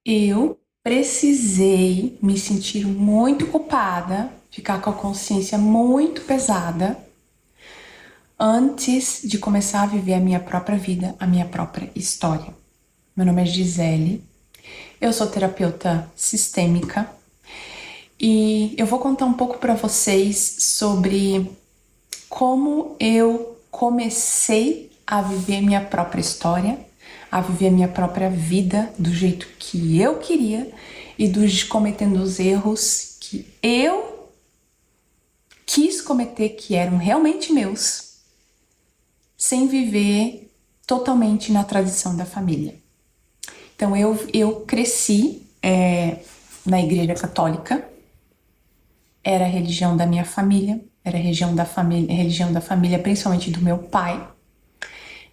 Eu precisei me sentir muito culpada, ficar com a consciência muito pesada antes de começar a viver a minha própria vida, a minha própria história. Meu nome é Gisele, eu sou terapeuta sistêmica e eu vou contar um pouco para vocês sobre como eu comecei a viver minha própria história, a viver minha própria vida do jeito que eu queria e cometendo os erros que eu quis cometer, que eram realmente meus, sem viver totalmente na tradição da família. Então eu cresci na igreja católica, era a religião da minha família, era a religião da família, principalmente do meu pai.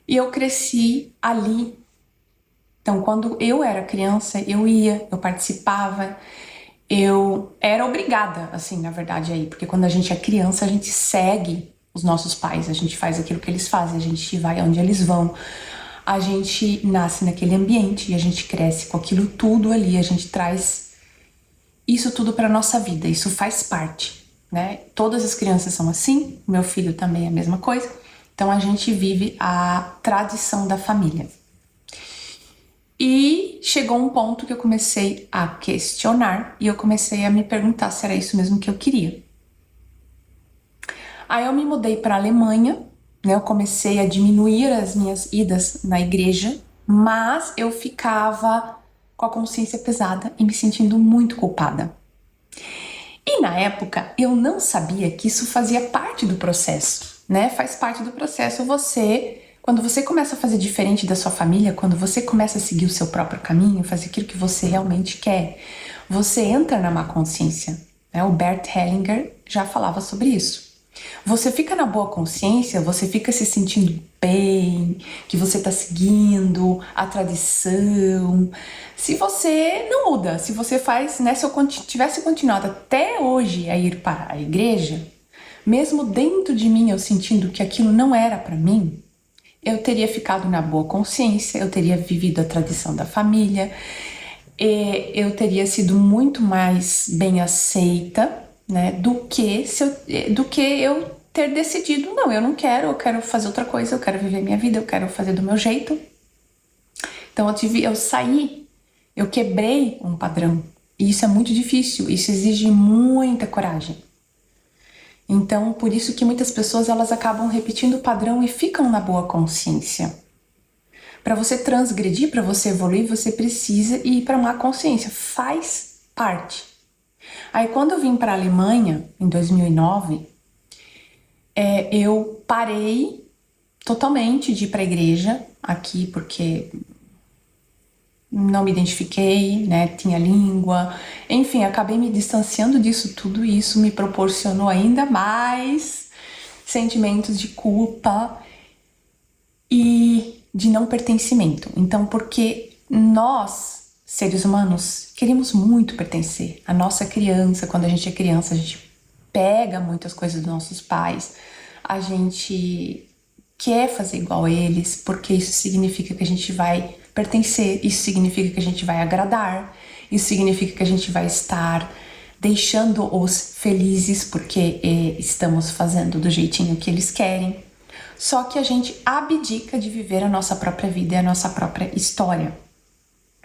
E eu cresci ali. Então, quando eu era criança, eu participava, eu era obrigada, assim, na verdade, aí, porque quando a gente é criança, a gente segue os nossos pais, a gente faz aquilo que eles fazem, a gente vai onde eles vão, a gente nasce naquele ambiente e a gente cresce com aquilo tudo ali, a gente traz isso tudo para nossa vida, isso faz parte, né? Todas as crianças são assim, meu filho também é a mesma coisa, então a gente vive a tradição da família. E chegou um ponto que eu comecei a questionar e eu comecei a me perguntar se era isso mesmo que eu queria. Aí eu me mudei para a Alemanha, né? Eu comecei a diminuir as minhas idas na igreja, mas eu ficava com a consciência pesada e me sentindo muito culpada. E na época eu não sabia que isso fazia parte do processo, né? Faz parte do processo quando você começa a fazer diferente da sua família, quando você começa a seguir o seu próprio caminho, fazer aquilo que você realmente quer, você entra na má consciência, né? O Bert Hellinger já falava sobre isso. Você fica na boa consciência, você fica se sentindo bem, que você está seguindo a tradição. Se você não muda, se você faz, né, se eu tivesse continuado até hoje a ir para a igreja, mesmo dentro de mim eu sentindo que aquilo não era para mim, eu teria ficado na boa consciência, eu teria vivido a tradição da família, eu teria sido muito mais bem aceita, né, do que eu ter decidido, não, eu não quero, eu quero fazer outra coisa, eu quero viver minha vida, eu quero fazer do meu jeito. Então eu saí, eu quebrei um padrão. E isso é muito difícil, isso exige muita coragem. Então, por isso que muitas pessoas elas acabam repetindo o padrão e ficam na boa consciência. Para você transgredir, para você evoluir, você precisa ir para uma consciência, faz parte. Aí quando eu vim para a Alemanha, em 2009, eu parei totalmente de ir para a igreja aqui, porque não me identifiquei, né, tinha língua, enfim, acabei me distanciando disso tudo e isso me proporcionou ainda mais sentimentos de culpa e de não pertencimento. Então, porque nós, seres humanos, queremos muito pertencer. A nossa criança, quando a gente é criança, a gente pega muitas coisas dos nossos pais, a gente quer fazer igual a eles, porque isso significa que a gente vai pertencer, isso significa que a gente vai agradar, isso significa que a gente vai estar deixando-os felizes porque estamos fazendo do jeitinho que eles querem. Só que a gente abdica de viver a nossa própria vida e a nossa própria história,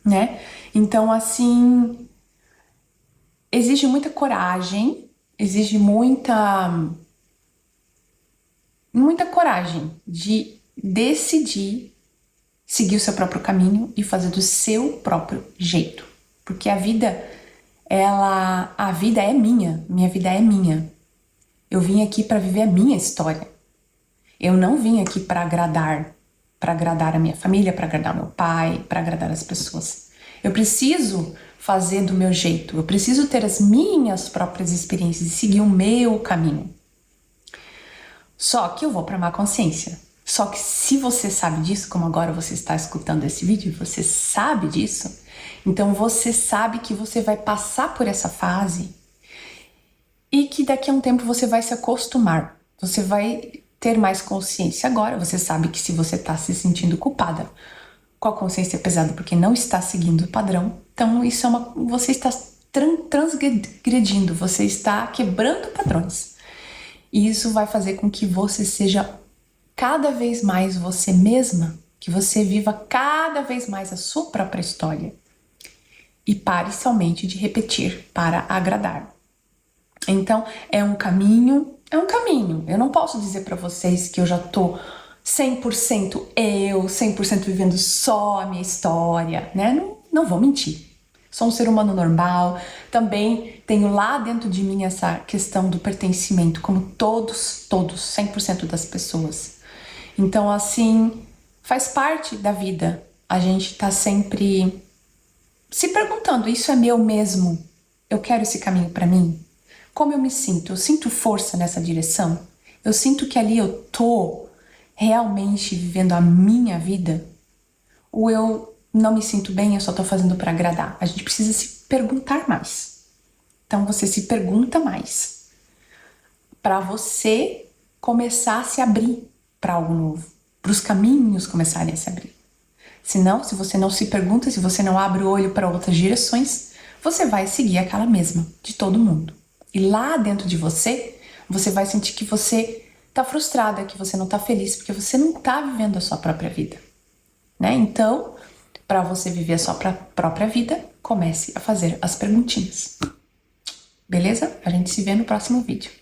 né? Então, assim, exige muita coragem, exige muita coragem de decidir seguir o seu próprio caminho e fazer do seu próprio jeito. Porque a vida é minha vida é minha. Eu vim aqui para viver a minha história. Eu não vim aqui para agradar a minha família, para agradar meu pai, para agradar as pessoas. Eu preciso fazer do meu jeito, eu preciso ter as minhas próprias experiências e seguir o meu caminho. Só que eu vou para má consciência. Só que se você sabe disso, como agora você está escutando esse vídeo, você sabe disso, então você sabe que você vai passar por essa fase e que daqui a um tempo você vai se acostumar, você vai ter mais consciência. Agora você sabe que se você está se sentindo culpada com a consciência pesada porque não está seguindo o padrão. Então, isso você está transgredindo, você está quebrando padrões. E isso vai fazer com que você seja cada vez mais você mesma, que você viva cada vez mais a sua própria história. E pare somente de repetir para agradar. Então, é um caminho. Eu não posso dizer para vocês que eu já tô 100% 100% vivendo só a minha história, né? Não vou mentir. Sou um ser humano normal. Também tenho lá dentro de mim essa questão do pertencimento, como todos, 100% das pessoas. Então, assim, faz parte da vida. A gente tá sempre se perguntando, isso é meu mesmo? Eu quero esse caminho para mim? Como eu me sinto? Eu sinto força nessa direção? Eu sinto que ali eu tô realmente vivendo a minha vida? Ou eu não me sinto bem, eu só tô fazendo para agradar? A gente precisa se perguntar mais. Então você se pergunta mais para você começar a se abrir para algo novo, para os caminhos começarem a se abrir. Senão, se você não se pergunta, se você não abre o olho para outras direções, você vai seguir aquela mesma de todo mundo. E lá dentro de você, você vai sentir que você tá frustrada, que você não tá feliz, porque você não tá vivendo a sua própria vida, né? Então, para você viver a sua própria vida, comece a fazer as perguntinhas. Beleza? A gente se vê no próximo vídeo.